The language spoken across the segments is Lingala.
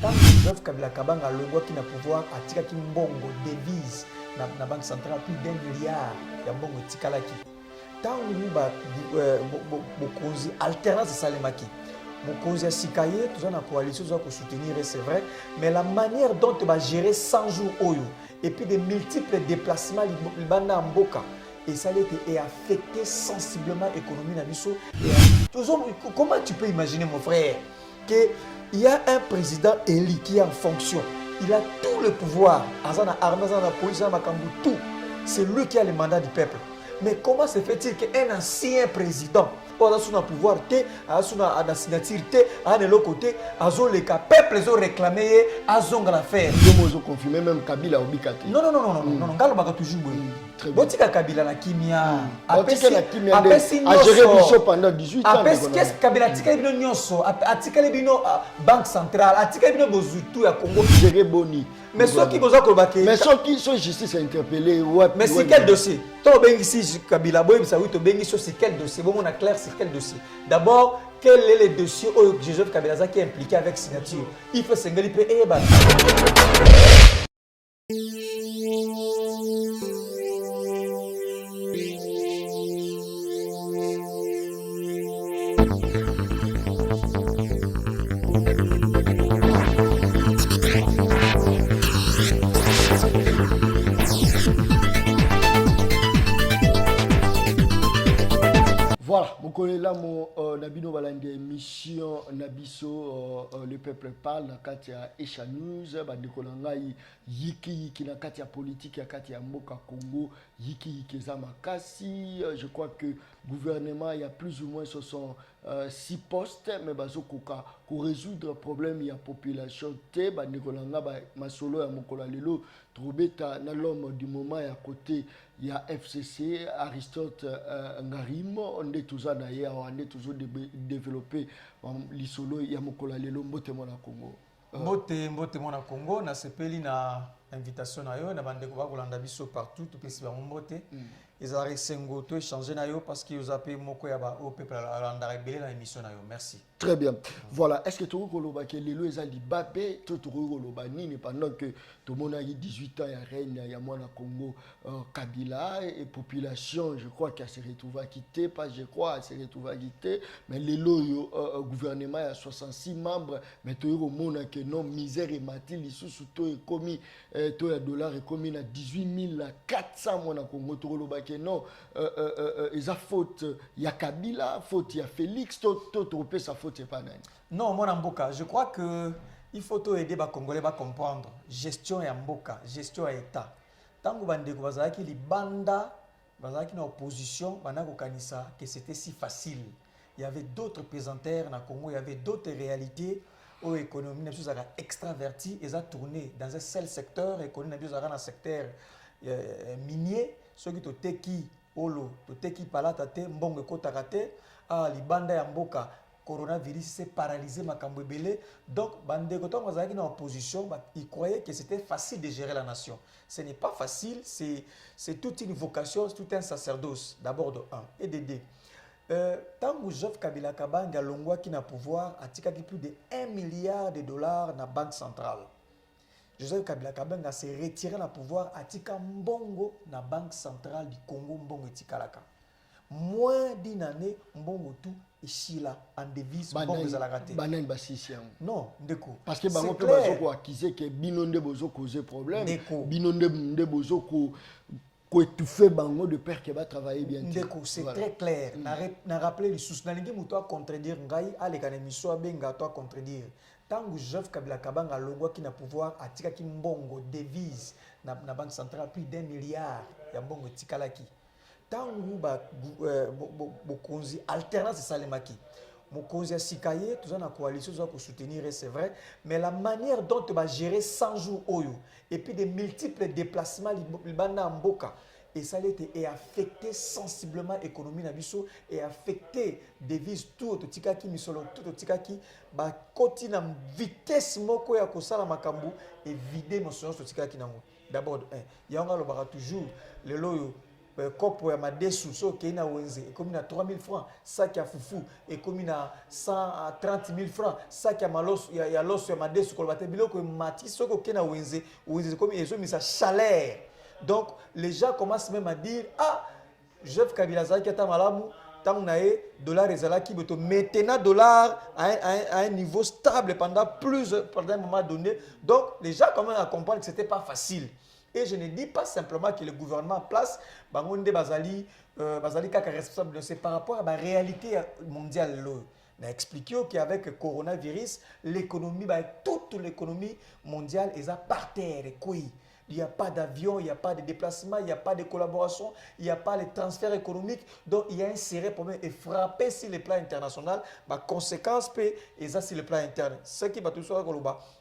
Tant que Joseph Kabila Kabanga longwa qui n'a pouvoir atika ki mbongo devise na banque centrale plus d'1 milliard ya mbongo tikalaki. Tant que bokonzi alternance salemaki. Mokonzi Sikaye, tout ça dans la coalition, tout ça pour soutenir, c'est vrai, mais la manière dont tu vas gérer 100 jours Oyo et puis des multiples déplacements, et ça a été affecté sensiblement l'économie Nabiso. Comment tu peux imaginer, mon frère, qu'il y a un président élu qui est en fonction, il a tout le pouvoir, tout, c'est lui qui a le mandat du peuple. Mais comment se fait-il qu'un ancien président, on a son pouvoir, on a la signature, on a de l'autre côté, on a le peuple, ils ont réclamé, ils ont l'affaire. Ils ont confirmé même Kabila au Bikati. Non, Galba toujours. Botika Kabila la kimia. Botika la kimia a géré Bicho pendant 18 ans. Qu'est-ce que Kabila tika bino nyonso, atika bino banque centrale, atika bino bozutu ya Congo géré Boni. Mais ceux qui boza kolbake. Mais ceux qui sont justice interpellés, mais c'est quel dossier? Toi bengi si Kabila boy ça oui to bengi c'est quel dossier? Bon on a clair c'est quel dossier. D'abord, quel est le dossier où Joseph Kabila qui est impliqué avec signature? Il faut s'engager pe eba. Voilà, vous connaissez là mon Nabino Balande émission Nabiso le peuple parle na katia Esha News bandekolangai yiki na katia politique ya katia Mboka Congo yiki za makasi. Je crois que gouvernement il y a plus ou moins 6 postes mais bazo koka pour résoudre problème ya population te bandekolanga masolo ya mokola lelo trobeta na l'homme du moment ya côté il y a FCC Aristote Ngarimo on est toujours d'ailleurs on est toujours développé l'isolo ya mokola lelo mbote mona Congo mbote mona Congo na sepeli na invitation na yo na bandeko ba kolanda biso partout tout pesi ba mbote ils ont sengo to échanger na yo parce qu'ils ont appelé moko ya ba au peuple la rebelle dans l'émission na yo merci. Très bien. Voilà, est-ce que tu as que les lois ali babé tout nini pendant que tout le monde a eu 18 ans à reine il y a moi na Congo Kabila et population je crois qu'elle se retrouve à quitter pas je crois elle se retrouve à quitter mais les lois gouvernement il y a 66 membres mais tout au monde que non misère et matil sous tout est commis tout ya dollar est commis à 18 400 moi na Congo tout que non ils a faute il y a Kabila faute il y a Félix tout sa faute. Non, mon Mboka, je crois que il faut aider les Congolais à comprendre gestion et Mboka, gestion et État. Tant que bandeko bazaki li banda, bazaki na opposition, banako kanisa que c'était si facile. Il y avait d'autres pesanteurs na Congo, il y avait d'autres réalités où l'économie n'a pas extravertie et ça tourné dans un seul secteur, l'économie n'a pas dans un secteur minier, ceux qui to teki olo, to teki palatate, mbongo kotakate, li banda ya Mboka. Coronavirus s'est paralysé makambo belé donc bandeko to bazaki na opposition ils croyaient que c'était facile de gérer la nation. Ce n'est pas facile, c'est toute une vocation, c'est tout un sacerdoce d'abord de 1 et de 2. Tant que Joseph Kabila Kabanga longwa qui n'a pouvoir atika qui plus de 1 milliard de dollars na banque centrale. Joseph Kabila Kabanga s'est retiré na pouvoir atika mbongo na banque centrale du Congo mbongo tikalaka. Moins d'une année mbongo tout ici là en devise bon vous allez rater banan basisi non ndeko parce que bango pe bazo ko accuser que binonde bozo causer problème binonde bozo ko étouffer bango de peur que va travailler bien ndeko c'est très clair na rappeler les sous na lingi muto a contredire ngai ale kana miso abenga to a contredire tangu Joseph Kabila Kabanga longwa qui na pouvoir atika ki mbongo devise na banque centrale plus d'1 milliard ya mbongo tikalaki. Tangu bokonzi alternance salemaki mokonzi Sikaye tout ça na coalition ça pour soutenir c'est vrai mais la manière dont tu vas gérer 100 jours Oyo et puis des multiples déplacements libana Mboka et ça a été affecté sensiblement l'économie nabiso et affecté devises tout tika ki misolo tout tika ki ba koti na vitesse moko ya kosala makambu et vider nos soins tika ki nango d'abord il y a toujours le loyo kopo ya madesu so okei na wenze ekomi na 3000 francs, sac ya fufu ekomi na 130 000 francs, sac ya maloso ya loso ya madesu koloba te biloko emati soki okei na wenze ekomi ezomisa chaleur. Donc les gens commencent même à dire ah Joseph Kabila azalaki ata malamu tant na ye dollar ezalaki beto maintenant dollar à un niveau stable pendant un moment donné. Donc les gens commencent à comprendre que c'était pas facile. Et je ne dis pas simplement que le gouvernement en place bangonde bazali kaka responsable, c'est par rapport à la réalité mondiale. On a expliqué qu'avec le coronavirus, l'économie, toute l'économie mondiale est par terre. Il n'y a pas d'avion, il n'y a pas de déplacement, il n'y a pas de collaboration, il n'y a pas de transfert économique. Donc il y a un sérieux problème et frapper sur le plan international, conséquence et ça sur le plan interne. Ce qui va tout ça,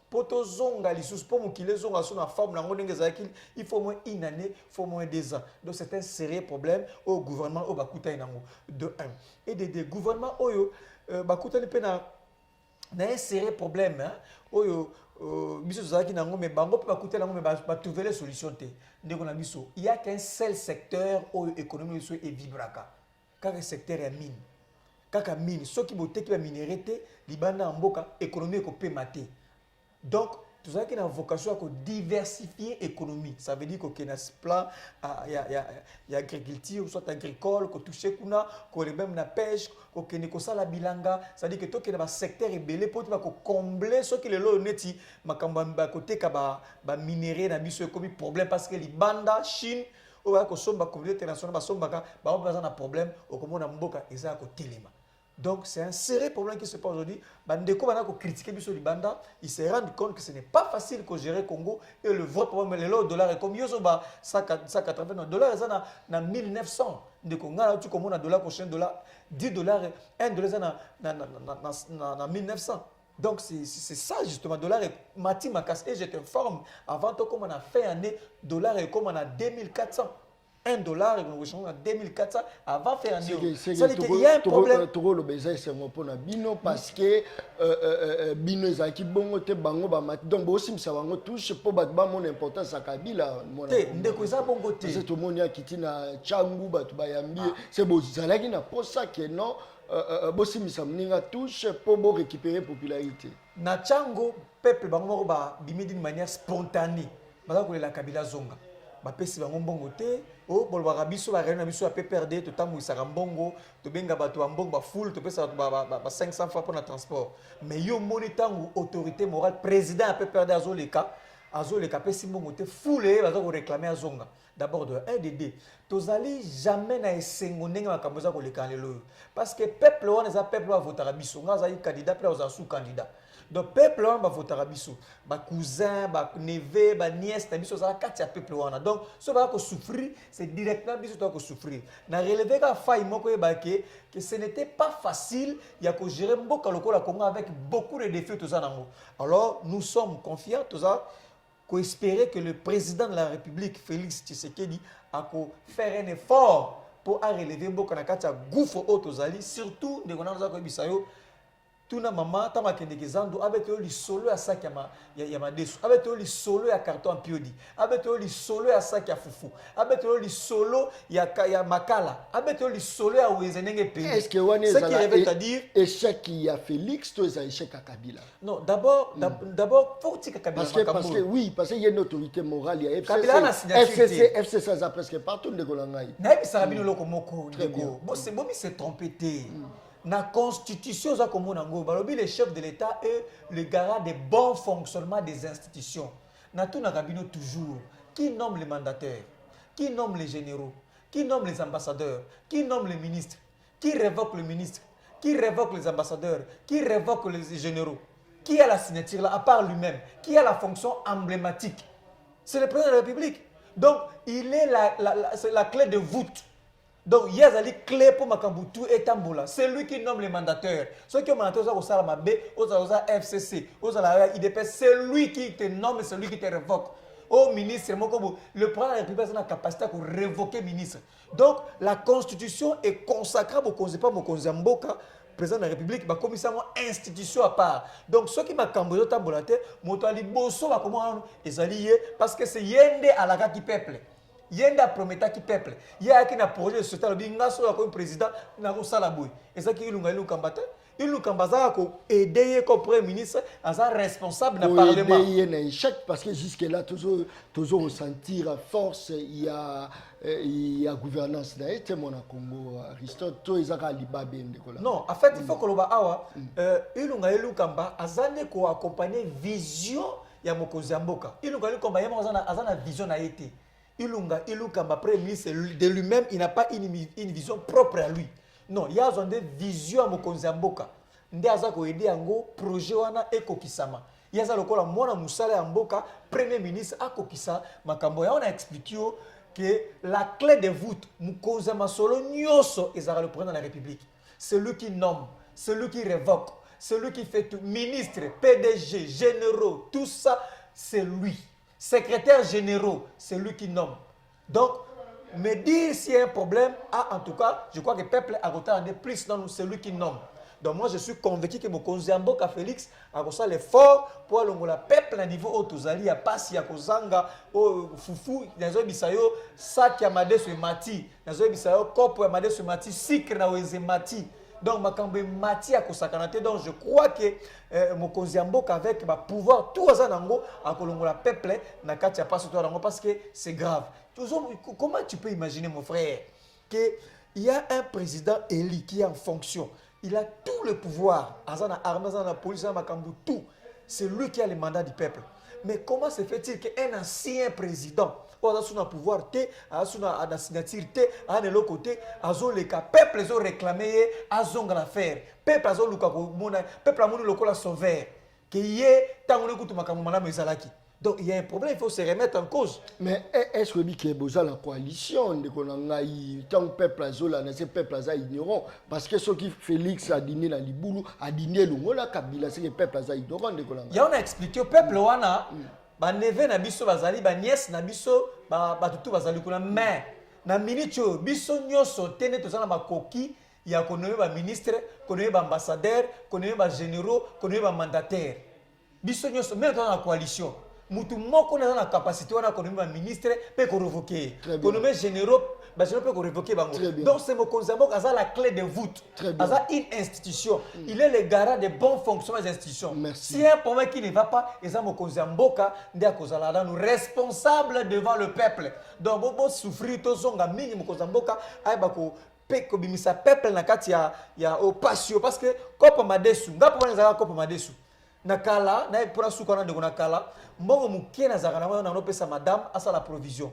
pour tout zonga lisusu pour mukile zonga sur la forme il faut moins une année, il faut moins 2 ans. Donc c'est un sérieux problème au gouvernement au bakuta inango de 1 et des gouvernements oyo bakuta ni pena na un sérieux problème hein oyo biso zaki nango mais bango pe bakuta nango mais ba trouver les solutions te ndeko na biso. Il y a qu'un seul secteur oyo économie so et vibraka kaka secteur ya mine kaka mine ceux qui bote qui ba minéralité libanda mboka économie ko pe maté. Donc, tout ça qui a une vocation à diversifier l'économie. Ça veut dire qu'il y a un plan, il y a agriculture, soit agricole, qu'on touche qu'on est même la pêche, qu'on est la bilanga. Ça veut dire que tout le secteur est belé pour combler ce qui est là, neti, ma côté ka minéré na biso comme problème parce que les bandes Chine ou la communauté internationale ba besoin d'un problème au comment na mboka eza ko telema. Donc c'est un sérieux problème qui se passe aujourd'hui. Bandeko bana ko critiquer biso libanda, ils se rendent compte que ce n'est pas facile que gérer Congo et le vrai problème le dollar est comme yoso ba 180 dollars ça na 1900 ndeko ngala tu comme on a dollar prochain dollar 10 dollars 1 dollar na 1900. Donc c'est ça justement dollar est mati makas et je t'informe avant tout comme on a fait année dollar est comme on a 2400. 1 dollar et nous changeons à 2400 avant de faire un euro. C'est-à-dire qu'il y a un problème. Parce que bino ezaki bongo te bango ba mat donc aussi ça bango touche pour ba mon importance à Kabila mona. Ndeko za bongo te. C'est tout le monde ya kitina changu batu ba yambi c'est beau zalaki na pour ça que non bosi misa mninga touche pour récupérer popularité. Na chango peuple bango ba bimi d'une manière spontanée. Bala ko la Kabila zonga. Bapesi bango mbongo te o bolwa biso ba réunion biso a PPRD to tamwisa mbongo to benga bato ba mbongo ba full to pesa ba 500 francs pour le transport mais yo monitangu autorité morale président a PPRD azoleka pesi mbongo te full e bazo ko réclamer azonga d'abord de 1 de 2 tozali jamais na esengo ndenge makambo za ko leka lelo parce que peuple wana za peuple va voter biso nga za candidat pe za sous candidat. Donc peuple wana ba votera biso ba cousin ba neveu ba nièce na biso za kati ya peuple wana donc so ba ko souffrir c'est directement biso to ko souffrir na relever ka faille moko e ba que ce n'était pas facile ya ko gérer mboka lokola Congo avec beaucoup de défis to za nango. Alors nous sommes confiants to za ko espérer que le président de la République Félix Tshisekedi a ko faire un effort pour relever mboka na kati ya gouffre autozali surtout de kona za ko bisayo. Tuna mama tama kendeke zando avec li solo ya sac ya madesu avec li solo ya carton piodi avec li solo ya sac ya fufu avec li solo ya makala avec li solo ya wezenenge pays. Est-ce que one ce qui revient à dire échec ya Félix to ça échec à Kabila? Non, d'abord faut que Kabila parce que oui parce qu'il y a une autorité morale ya FCC ça presque partout de Golangai. Na bisa bino loko moko ndeko. Bon c'est bon mais c'est trompé. La constitution, le chef de l'État est le garant des bons fonctionnements des institutions. Natou Nagabino toujours. Qui nomme les mandataires? Qui nomme les généraux? Qui nomme les ambassadeurs? Qui nomme les ministres? Qui révoque le ministre? Qui révoque les ambassadeurs? Qui révoque les généraux? Qui a la signature là, à part lui-même? Qui a la fonction emblématique? C'est le président de la République. Donc, il est la clé de voûte. Donc, il y a une clé pour Makambutu et Tamboula. C'est lui qui nomme les mandataires. Ceux qui ont mandaté au Salama B, aux FCC, aux IDP, c'est lui qui te nomme, c'est lui qui te révoque. Au ministre, le président de la République a la capacité pour révoquer le ministre. Donc, la constitution est consacrée au Konzamboka, président de la République, la commission institution à part. Donc, ceux qui m'ont cambré au Tamboula, Motali Bosso va comment ils alliés parce que c'est Yende à la qui peuple. yenda prometa ki peuple ya ki na projet de société lobi ngaso ya comme président na ko sala boy ezaki ilunga ilukamba te ilukamba za ko aider comme premier ministre asa responsable na parlement aider na échec parce que jusque là toujours ressentir à force il y a gouvernance na été mon Congo Aristote to ezaka libabe ndeko la non en fait il faut que loba awa ilunga ilukamba azane ko accompagner vision ya mokonzi ya mboka ilunga ilukamba yema azana vision na été ilunga ilukamba premier ministre de lui-même il n'a pas une vision propre à lui. Non, il y a une vision à mokonzi ya mboka. Nde aza ko aider yango projet wana ekokisama. Il y a lokola mwana musala ya mboka premier ministre akokisa makambo ya on a expliqué que la clé de voûte mokonzi ya masolo nyoso ezara le président de la République. Celui qui nomme, celui qui révoque, celui qui fait tout ministre, PDG, généraux, tout ça c'est lui. Secrétaire généraux, c'est lui qui nomme. Donc me dire s'il y a un problème, en tout cas, je crois que le peuple a retardé plus dans celui qui nomme. Donc moi, je suis convaincu que Mokonzi Mboka Félix a fait l'effort pour le peuple à niveau Otozali, à Passi, à Kozanga, au Foufou, Nazo Bisayo, Sak Yamade sur Mati, Nazo Bisayo, Kopo Yamade sur Mati, Sikre Naweze Mati. Donc, Makambe Mati a Kosakanate. Donc, je crois que Mokonzi Mboka avec le pouvoir, tout ça, à Kolongola peuple, n'a qu'à pas sur toi, parce que c'est grave. Comment tu peux imaginer, mon frère, qu'il y a un président élu qui est en fonction, il a tout le pouvoir, dans l'armée, dans la police, dans la tout. C'est lui qui a le mandat du peuple. Mais comment se fait-il qu'un ancien président, a un pouvoir, a une signature, a de l'autre côté, a le peuple a réclamé, a l'affaire, peuple a le sauveur, qu'il y ait tant que tu m'as donc il y a un problème, il faut se remettre en cause. Mais est-ce que y a la coalition de tant peuple azola, ce peuple aza ignorant parce que ceux qui Félix a dîné dans Liboulou, a dîné le Kabila, c'est le peuple aza ignorant de Kolanga. Il y a expliqué au peuple wana, ba neve na biso bazali, ba nièce na biso, ba tutu bazali kuna mais na minute biso nyoso tene tozana makoki ya konoye ba ministre, konoye ba ambassadeur, konoye ba généraux, konoye ba mandataire. Biso nyoso même dans la coalition. Mutu moko na la capacité wana konomba ministre peut révoquer konomba généraux ba généraux peut révoquer bango donc c'est Mokonzi Mboka a la clé de voûte a une institution il est le garant de bon fonctionnement des institutions. Si y a un problème qui ne va pas eza Mokonzi Mboka ndia kozala dans nous responsable devant le peuple donc bobo souffrir to zonga mingi Mokonzi Mboka ay bako peko bimisa peuple na kati ya opasio parce que kopa madesu ngapo wana kopa madesu nakala na pour suka na nakala mbongo mukie na zaka na wana na pesa madame asa la provision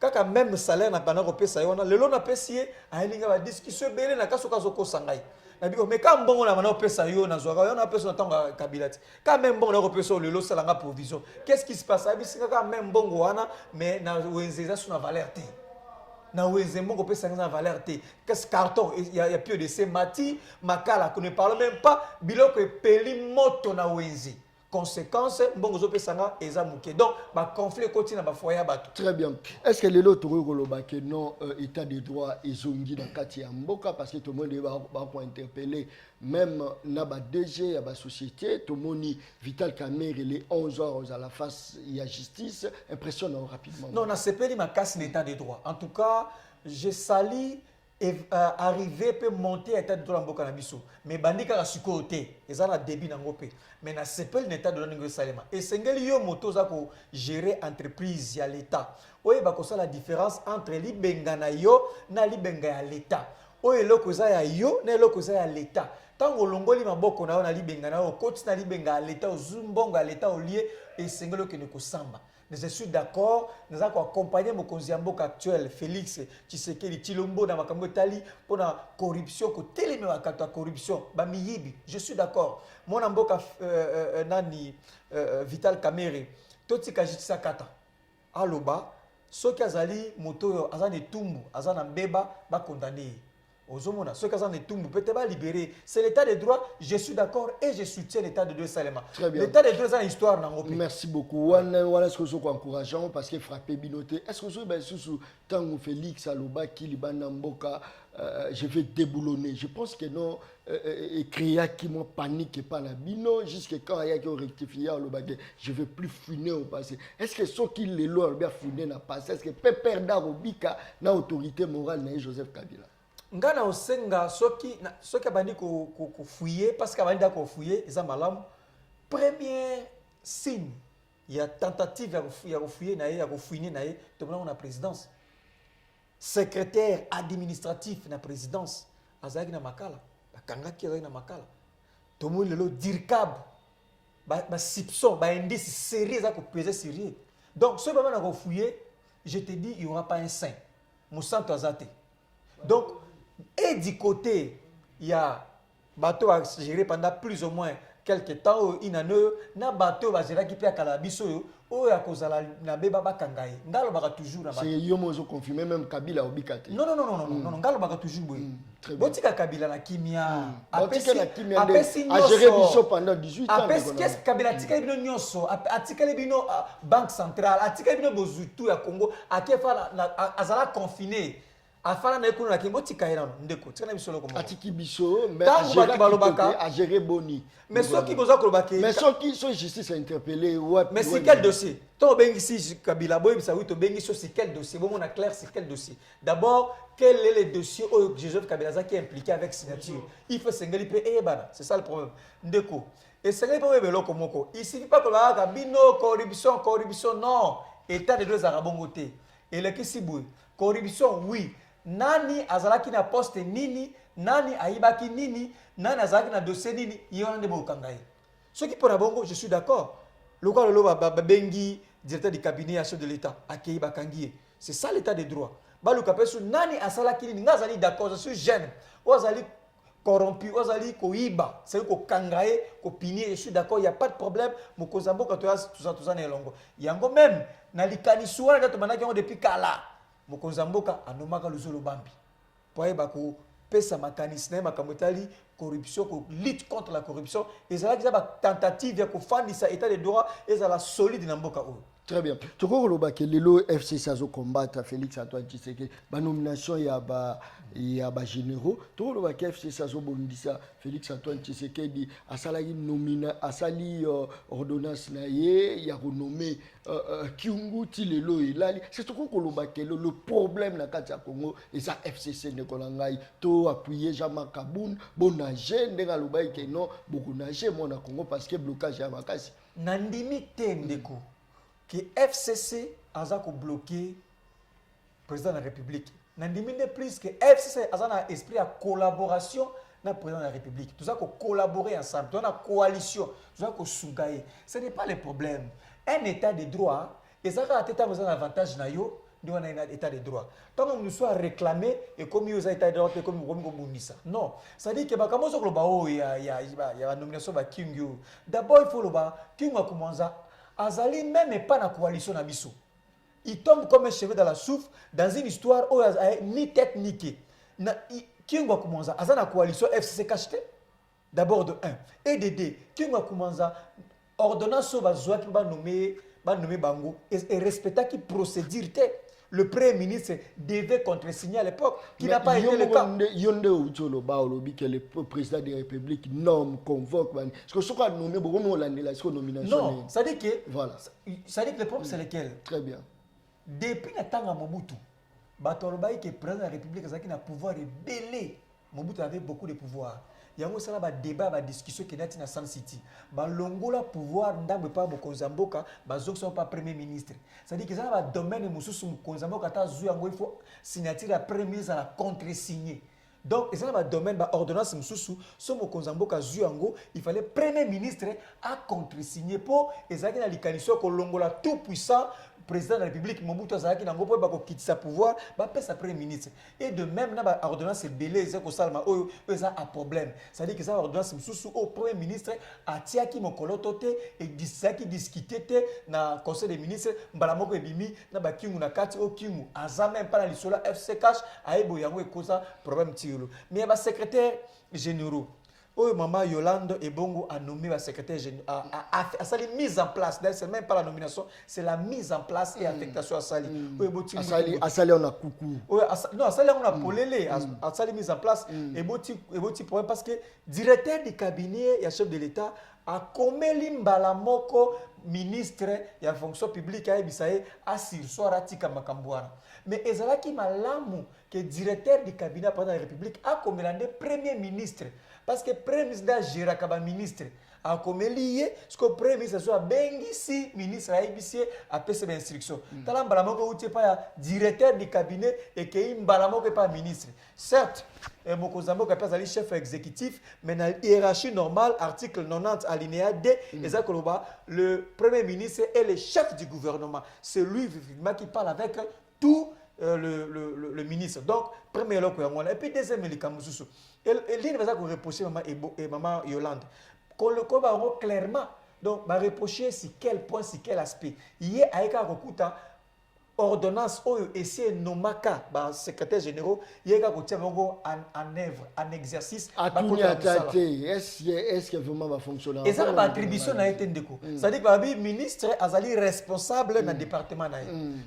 kaka même salaire na bana ko pesa yona lelo na pesier ayelinga ba discussion belé na kasoka zoko sangai na biko mais ka mbongo na bana ko pesa yo na zwa yona pesa na tanga kabilati ka même mbongo na ko pesa lelo sala nga provision qu'est-ce qui se passe abisika ka même mbongo wana mais na wenzeza suna valeur te na weze mbongo pesa na valeur te qu'est-ce carton il y a plus de ces mati makala qu'on ne parle même pas biloko peli moto na weze conséquence mbongo zo pesanga eza muke donc ba conflit continue ba foyer bato. Très bien. Est-ce que les autres koloba que non état de droit ezongi na kati ya mboka parce que tout le monde va ko interpeller même na ba DG ya ba société tout moni Vital Kamerhe les 11 heures à la face il y a justice impressionnant rapidement. Non, na sepeli ma casse l'état de droit. En tout cas, je salue arriver peut monter à état de droit en boka na biso mais bandika la sukote ezana débit na ngope mais na sepel l'état de droit ngo salema et sengeli yo moto za ko gérer entreprise ya l'état oye ba ko la différence entre libenga na yo na libenga ya l'état oye loko za ya yo na loko za ya l'état tango longoli maboko na yo na libenga na yo koti na libenga ya l'état ozumbongo ya l'état olie et sengelo ke ne ko samba. Je suis d'accord, nous avons accompagné Mokonzi Mboka actuel, Félix Tshisekedi Tshilombo dans ma tali pour la corruption, que télé la corruption, bamiyibi. Je suis d'accord. Mon Mboka nani Vital Kamerhe, toti kajitisa kata. Aloba, ceux qui azali moto azane tumbu, azana mbeba ba condamné. Ozomona, ceux qui sont tombés peut-être pas libérés. C'est l'état de droit, je suis d'accord et je soutiens l'état de droit Salema. L'état de droit, c'est une histoire dans le Merci beaucoup. Est-ce que vous encourageant parce que frapper binoté. Est-ce que vous avez sous tant Félix Aloba qui liban Mboka je vais déboulonner. Je pense que non, créer qui m'ont panique pas la bino, jusqu'à quand il y a qui ont rectifié le baguette, je ne vais plus funer au passé. Est-ce que ceux qui les lois bien funer dans le passé, est-ce que Pépère Darobika n'a autorité morale n'a Joseph Kabila? Ngana osenga soki abandi ko fouiller parce qu'abandi ko fouiller eza malamu. Premier signe il y a tentative ya fouiller na ya fouiner na to na présidence. Secrétaire administratif na présidence azaki na makala bakanga ki azaki na makala to mo lelo dirkab ba soupçon ba indice sérieux za ko peser sérieux. Donc ce moment na ko fouiller, je te dis il y aura pas un saint. Mosanto azate. Donc et du côté, il y a bateau à gérer pendant plus ou moins quelques temps. Il y a un bateau à gérer qui peut à Calabiso. Ou à cause de la bébé Bakangaï. Ngalo baka toujours na bateau. C'est Yomozo confirmé même Kabila Obikate. Non. Ngalo baka toujours boy. Botika Kabila na kimia. Botika na kimia. A gérer biso pendant 18 ans. Après qu'est-ce Kabila tika bino nyonso. Atika bino banque centrale. Atika bino bozutu ya Congo. Akefa azala confiné. Afala na ekolo na kimbo tika ira ndeko tika na biso loko mo atiki biso mais a gérer boni mais ceux qui boza kolobake mais ceux qui sont justice interpellé mais c'est quel dossier to bengi si Kabila boy bisa oui to bengi c'est quel dossier bon on a clair c'est quel dossier d'abord quel est le dossier où Joseph Kabila qui est impliqué avec signature il faut sengali pe bana c'est ça le problème ndeko et sengali pe beloko moko il suffit pas que la kabino corruption non état de droit arabongote et le kisibu corruption oui. Nani azalaki na poste nini, nani aibaki nini, nani azalaki na dossier nini, yona ndebo kangai. Ce qui pour bongo, je suis d'accord. Le quoi le bengi directeur du cabinet chef de l'État akei bakangie. C'est ça l'état de droit. Ba le kapesu nani asalaki nini, ngazali d'accord, je suis jeune. Ozali corrompu, ozali koiba, c'est ko kangaye, ko pinier, je suis d'accord, il y a pas de problème. Mokozambo quand tout ça na elongo. Yango même na likanisuwa na to manaki depuis kala. Mokonzamboka anomaka luzolo bambi poye bako pesa makanisi na makamotali corruption ko lutte contre la corruption et ça là ba tentative ya ko fandisa état de droit et ça la solide na mboka o. Très bien. Tu crois que le Lelo FC Sazo combattre Félix Antoine Tshisekedi, la nomination il y a ba généraux. Tu crois que le FC Sazo bondisa Félix Antoine Tshisekedi a salari nomina a sali ordonnance na ye ya renommé Kiungu Tilelo ilali. C'est tout que le problème na kati ya Congo et ça FCC ne kolangai to appuyer Jean Kaboun bonager ndenga lobai ke non beaucoup nager mon na Congo parce que blocage ya makasi. Nandimi tendeko. Que FCC a bloqué le président de la République. N'andimine plus que FCC a un esprit de collaboration avec le président de la République. Tout ça qu'on collaborer ensemble, tout ça coalition, tout ça qu'on sougaye. Ce n'est pas le problème. Un état de droit, et ça a un avantage nayo, nous avons un état de droit. Tant que nous soit réclamé et comme nous avons un état de droit, comme nous avons ça. Non, ça dit que il y a une nomination de King. D'abord il faut le King a commencé. Azali même pas dans la coalition Nabiso. Il tombe comme un cheveu dans la souffle dans une histoire où ni tête ni quai. Qui va commencer à la coalition FCC cacheté d'abord de 1 et de 2 qui va commencer ordonnance va zoa qui va nommer Bango et respecter qui procédure le Premier ministre devait contresigner à l'époque, qui n'a pas été le cas. Yonde Outolo Baolobi, que le président de la République nomme, convoque, parce que ce qu'on a nommé, beaucoup de la nomination. Non, ça dit que, voilà. Ça dit que le problème c'est lequel? Très bien. Depuis le temps de Mobutu, Batolobaï qui est président de la République, qui a un pouvoir rebellé. Mobutu avait beaucoup de pouvoir. Il y a un débat, une discussion qui est dans Sun City. Longola pouvoir ndambe pas Mokonzamboka, bazok sont pas premier ministre. C'est-à-dire que ça va domaine mususu Mokonzamboka ta zu yango il faut signature la premier ministre à la contre-signer. Donc ça va domaine ba ordonnance mususu so Mokonzamboka zu yango, il fallait premier ministre à contre-signer pour ezaki na likaniso ko longola tout puissant président de la République Mobutu Azaki nango po ba ko quitter sa pouvoir ba pèse sa premier ministre et de même na ba ordonnance belé c'est ko salma o ça a problème ça dit que ça ordonnance sous au premier ministre atiaki mokoloto te et disaki discuter te na conseil des ministres mbala moko ebimi na ba kingu na kati o kingu aza même pas na lisola FC cash aibo yango ekoza problème tiro mais ba secrétaire généraux Oh, maman Yolande et Bongo a nommé la secrétaire générale, a sali mise en place. D'ailleurs, c'est même pas la nomination, c'est la mise en place et affectation à Sali. Asali on a coucou. Non, Asali on a polélé, Asali mise en place. Et boti problème parce que directeur du cabinet et chef de l'État a commis Mbalamoko ministre et la fonction publique a ebisaye asir soara tika makambouara. Mais ezalaki malamu que directeur du cabinet pendant la République a commis premier ministre. Parce que le premier ministre a géré comme ministre. A comme lié, ce que le premier ministre soit bengisi, ministre a ébissé, a fait ses instructions. Talam balamoko ou pas directeur du cabinet et que imbalamoko pas ministre. Certes, Mokozambo est pas chef exécutif, mais dans la hiérarchie normale, article 90 alinéa D, le premier ministre est le chef du gouvernement. C'est lui qui parle avec tout le ministre. Donc, premier loco et puis deuxième médicament. Et l'une va reprocher maman Yolande. Qu'on le combat clairement. Donc, va reprocher si quel point, si quel aspect. Hier, avec un recours ordonnance et c'est nomaka secrétaire général il y a en œuvre en exercice est-ce que vraiment va fonctionner et ça va attribution na été ndeko c'est-à-dire que le ministre azali responsable dans département na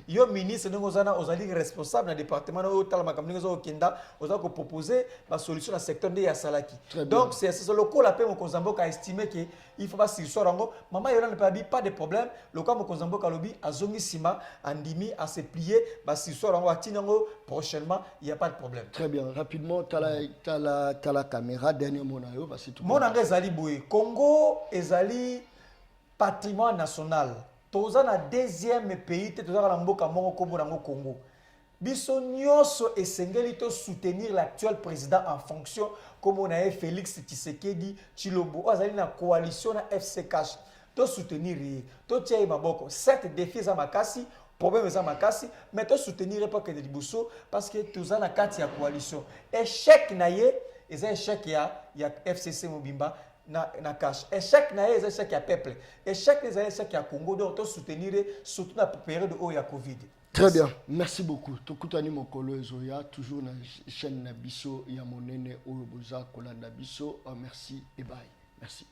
yo ministre ngozana ozali responsable dans département au talama comme ngozo kenda oza ko proposer la solution dans secteur de ya salaki donc c'est le col appel mon Kozambo a estimé que il faut pas sur sorango maman Yolande pas de problème le cas mon Kozambo kalobi azongi sima andimi à se plier, si prochainement, il n'y a pas de problème. Très bien. Rapidement, tu as la caméra, dernier mot. Mon Ezali Boye. Congo est patrimoine national. Toza na deuxième pays, tu as mboka mongo Congo na Congo. Biso nyonso esengeli to soutenir l'actuel président en fonction comme on a Félix Tshisekedi Tshilombo azali na coalition na FCK. To soutenir to tia maboko. Certes défis à makasi problème est makasi mais to soutenir pas que de liboso parce que tous en a quatre ya coalition échec naie et échec ya FCC Mobimba na cash échec naie et échec ya peuple échec les échec ya Congo donc to soutenir surtout na période où il y a Covid. Très bien, merci beaucoup. Tokutani mokolo ezoya toujours na chaîne Nabiso ya monene oyo boza kolanda biso. Merci et bye. Merci.